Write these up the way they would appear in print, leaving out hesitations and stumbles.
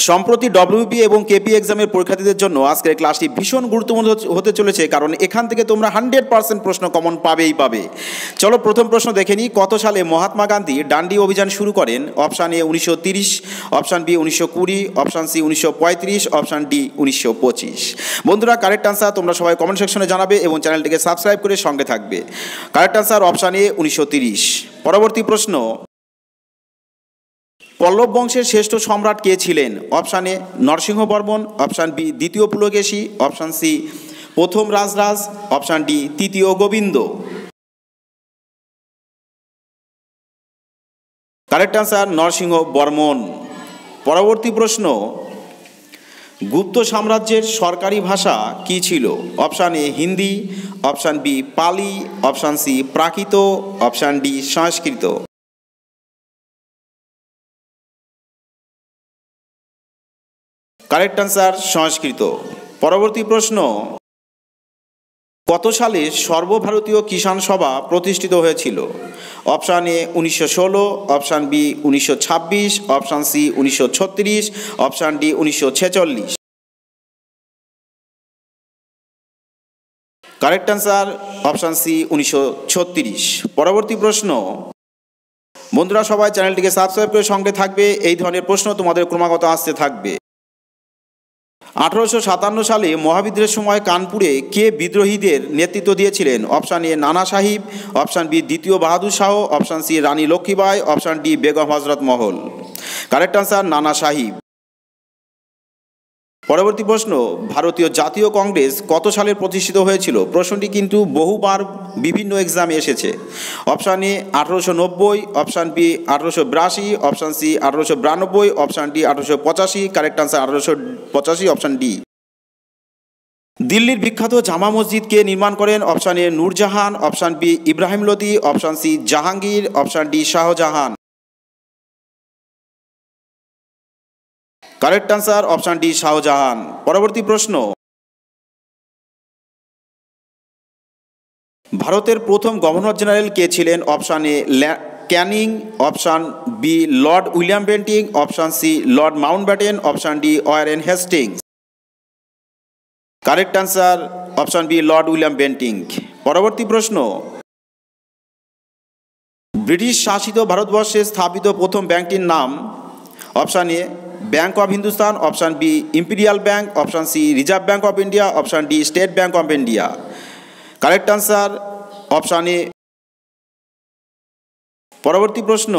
সম্প্রতি ডব্লিউবি এবং কেপি এক্সামের পরীক্ষার্থীদের জন্য আজকের ক্লাসটি ভীষণ গুরুত্বপূর্ণ হতে চলেছে, কারণ এখান থেকে তোমরা 100% প্রশ্ন কমন পাবেই পাবে। চলো প্রথম প্রশ্ন দেখে নিই। কত সালে মহাত্মা গান্ধী ডান্ডি অভিযান শুরু করেন? Option A 1930, option B 1920, option C 1935, option D 1925। বন্ধুরা, কারেক্ট আনসার তোমরা সবাই কমেন্ট সেকশনে জানাবে এবং চ্যানেলটিকে সাবস্ক্রাইব করে সঙ্গে থাকবে। Correct answer option A 1930। পরবর্তী প্রশ্ন, পল্লব বংশের শ্রেষ্ঠ সম্রাট কে ছিলেন? Option A Narasimha Varman, option B দ্বিতীয় পুলকেশী, অপশান সি প্রথম রাজরাজ, অপশান ডি তৃতীয় গোবিন্দ। Correct answer Narasimha Varman. পরবর্তী প্রশ্ন, গুপ্ত সাম্রাজ্যের সরকারি ভাষা কি ছিল? Option A Hindi, option B Pali, option C Prakrit, option D Sanskrit. Correct answer Sanskrit. পরবর্তী প্রশ্ন, কত সালে সর্বভারতীয় কিষাণ সভা প্রতিষ্ঠিত হয়েছিল? Option A 1916, option B 1926, option C 1936, option D 1946। Correct answer option C 1936। পরবর্তী প্রশ্ন, বন্ধুরা সবাই চ্যানেলটিকে সাবস্ক্রাইব করে সঙ্গে থাকবে, এই ধরনের প্রশ্ন তোমাদের ক্রমাগত আসতে থাকবে। 1857 সালে মহাবিদ্রোহের সময় কানপুরে কে বিদ্রোহীদের নেতৃত্ব দিয়েছিলেন? অপশান এ নানা সাহিব, অপশান বি দ্বিতীয় বাহাদুর শাহ, অপশান সি রানী লক্ষ্মীবাই, অপশান ডি বেগম হজরত মহল। কারেক্ট আনসার নানা সাহিব। পরবর্তী প্রশ্ন, ভারতীয় জাতীয় কংগ্রেস কত সালে প্রতিষ্ঠিত হয়েছিল? প্রশ্নটি কিন্তু বহুবার বিভিন্ন এক্সামে এসেছে। Option A 1890, option B 1882, option C 1892, option D 1885। Correct answer 1885, option D. দিল্লির বিখ্যাত জামা মসজিদ কে নির্মাণ করেন? Option A Nurjahan, option B Ibrahim Lodi, option C Jahangir, option D Shahjahan. Correct answer option D Shahjahan. পরবর্তী প্রশ্ন, ভারতের প্রথম গভর্নর জেনারেল কে ছিলেন? Option A Canning, option B Lord William Bentinck, option C Lord Mountbatten, option D Warren Hastings. Correct answer option B Lord William Bentinck. পরবর্তী প্রশ্ন, British শাসিত ভারতবর্ষে স্থাপিত প্রথম ব্যাংকটির নাম? Option A bank of Hindustan, option B imperial bank, option C reserve bank of India, option D state bank of India. Correct answer option A. পরবর্তী প্রশ্ন,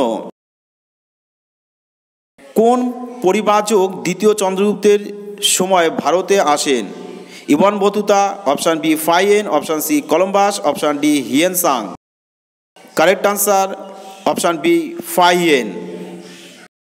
কোন পরিব্রাজক দ্বিতীয় চন্দ্রগুপ্তের সময় ভারতে আসেন? Ibn Battuta, option B Fahien, option C Columbus, option D Hiuen Tsang. Correct answer option B ফাইয়েন।